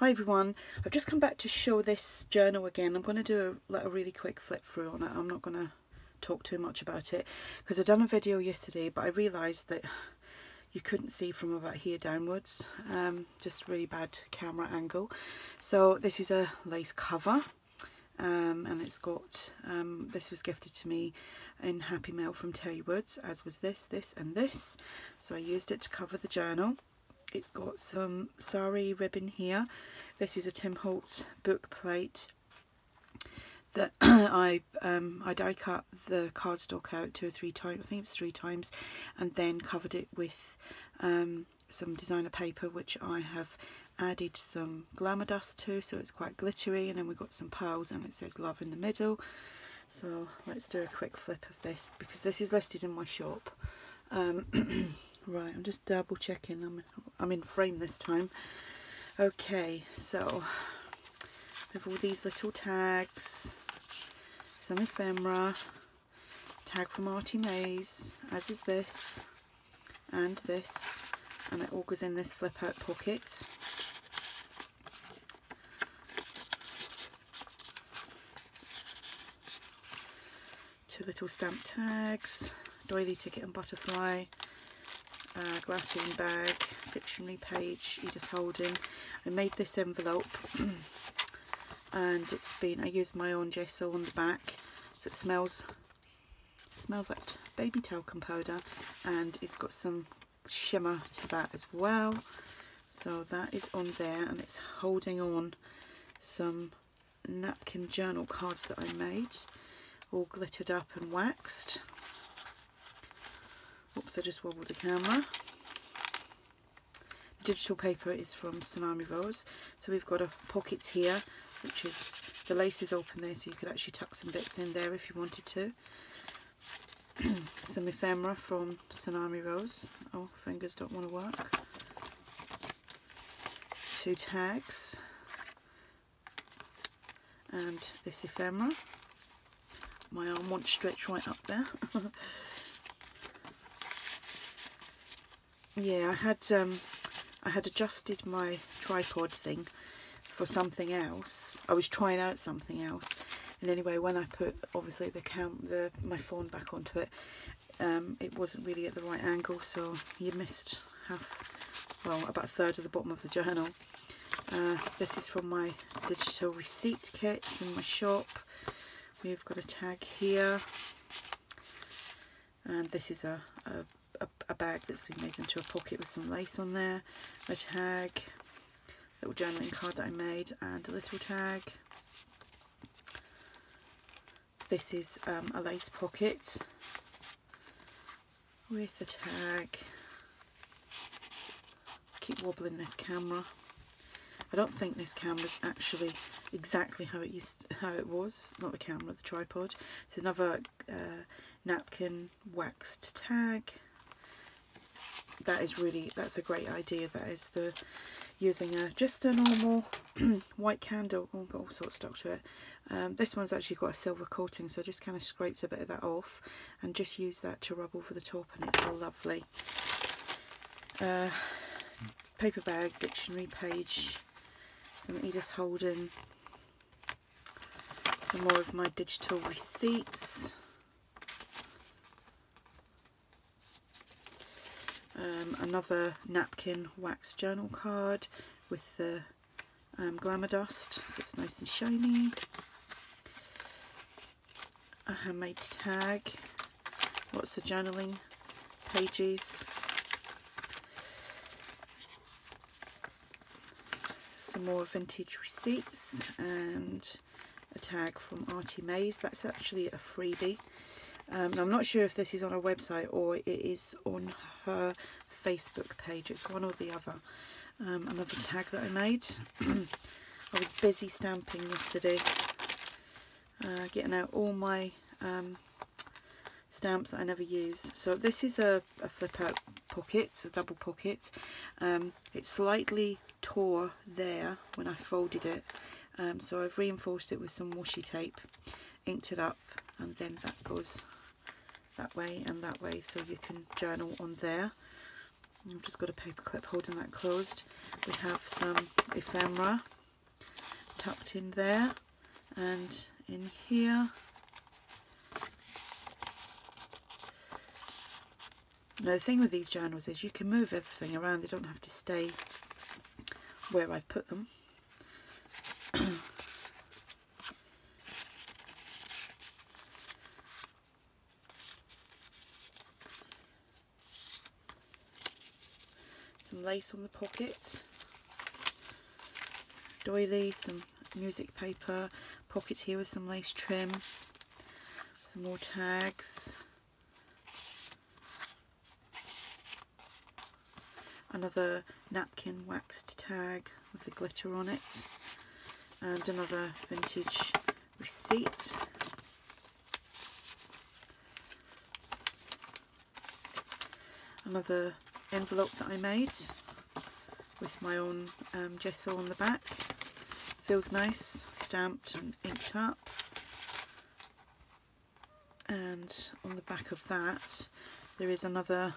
Hi everyone, I've just come back to show this journal again. I'm going to do a really quick flip through on it. I'm not going to talk too much about it because I've done a video yesterday, but I realised that you couldn't see from about here downwards, just really bad camera angle. So this is a lace cover, and it's got, this was gifted to me in Happy Mail from Terry Woods, as was this and this. So I used it to cover the journal. It's got some sari ribbon here. This is a Tim Holtz book plate that I die cut the cardstock out 2 or 3 times, I think it was 3 times, and then covered it with some designer paper, which I have added some glamour dust to, so it's quite glittery, and then we've got some pearls and it says love in the middle. So let's do a quick flip of this because this is listed in my shop. Right, I'm just double checking I'm in frame this time. Okay, so with all these little tags, some ephemera, tag from Artie Mays, as is this, and it all goes in this flip out pocket. Two little stamp tags, doily, ticket and butterfly, glassine bag, dictionary page, Edith Holden. I made this envelope and I used my own gesso on the back, so it smells like baby talcum powder, and it's got some shimmer to that as well. So that is on there, and it's holding on some napkin journal cards that I made, all glittered up and waxed. Oops, I just wobbled the camera. The digital paper is from Tsunami Rose. So we've got a pocket here, which is, the lace is open there, so you could actually tuck some bits in there if you wanted to. Some ephemera from Tsunami Rose. Oh, fingers don't want to work. 2 tags. And this ephemera. My arm won't stretch right up there. Yeah, I had adjusted my tripod thing for something else. I was trying out something else, and anyway, when I put obviously my phone back onto it, it wasn't really at the right angle, so you missed about a third of the bottom of the journal. This is from my digital receipt kits in my shop. We've got a tag here, and this is a bag that's been made into a pocket with some lace on there, a tag, little journaling card that I made, and a little tag. This is a lace pocket with a tag. Keep wobbling this camera. I don't think this camera's actually exactly how it was, not the camera, the tripod. It's another napkin waxed tag. That's a great idea. That is using just a normal white candle. Oh, got all sorts stuck to it. This one's actually got a silver coating, so I just kind of scraped a bit of that off and just use that to rub over the top, and it's lovely. Paper bag, dictionary page, some Edith Holden, some more of my digital receipts. Another napkin wax journal card with the glamour dust, so it's nice and shiny. A handmade tag, lots of journaling pages. Some more vintage receipts and a tag from Artie Mays. That's actually a freebie. I'm not sure if this is on her website or it is on her Facebook page. It's one or the other. Another tag that I made. I was busy stamping yesterday, getting out all my stamps that I never use. So this is a flip out pocket, a double pocket. It slightly tore there when I folded it, so I've reinforced it with some washi tape, inked it up, and then that goes that way and that way, so you can journal on there. I've just got a paper clip holding that closed. We have some ephemera, tucked in there and in here. Now the thing with these journals is you can move everything around, they don't have to stay where I've put them. Some lace on the pocket, doily, some music paper, pocket here with some lace trim, some more tags, another napkin waxed tag with the glitter on it, and another vintage receipt. Another envelope that I made with my own gesso on the back. Feels nice, stamped and inked up. And on the back of that there is another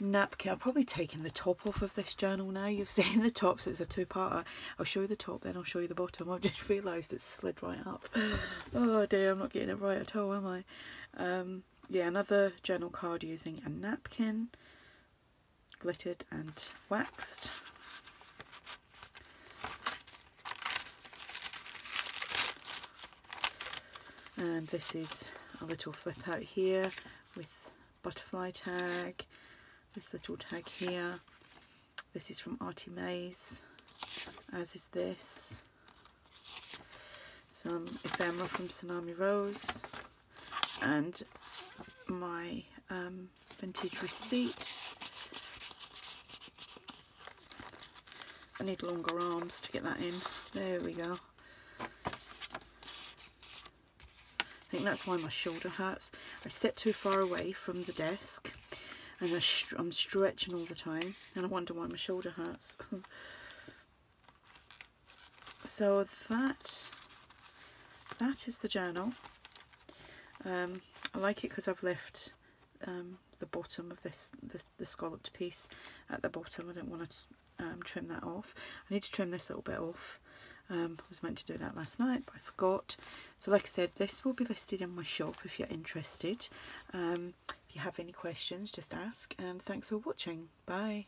napkin. I've probably taken the top off of this journal now. You've seen the top, so it's a two-parter. I'll show you the top, then I'll show you the bottom. I've just realised it's slid right up. Oh dear, I'm not getting it right at all, am I? Yeah, another journal card using a napkin, glittered and waxed. And this is a little flip out here with butterfly tag, this little tag here. This is from Artie Mays, as is this. Some ephemera from Tsunami Rose, and my vintage receipt. I need longer arms to get that in. There we go. I think that's why my shoulder hurts. I sit too far away from the desk and I'm stretching all the time, and I wonder why my shoulder hurts. So that is the journal. I like it because I've left the bottom of the scalloped piece at the bottom. I don't want to trim that off. I need to trim this little bit off. I was meant to do that last night, but I forgot. So like I said, this will be listed in my shop if you're interested. If you have any questions, just ask, and thanks for watching. Bye.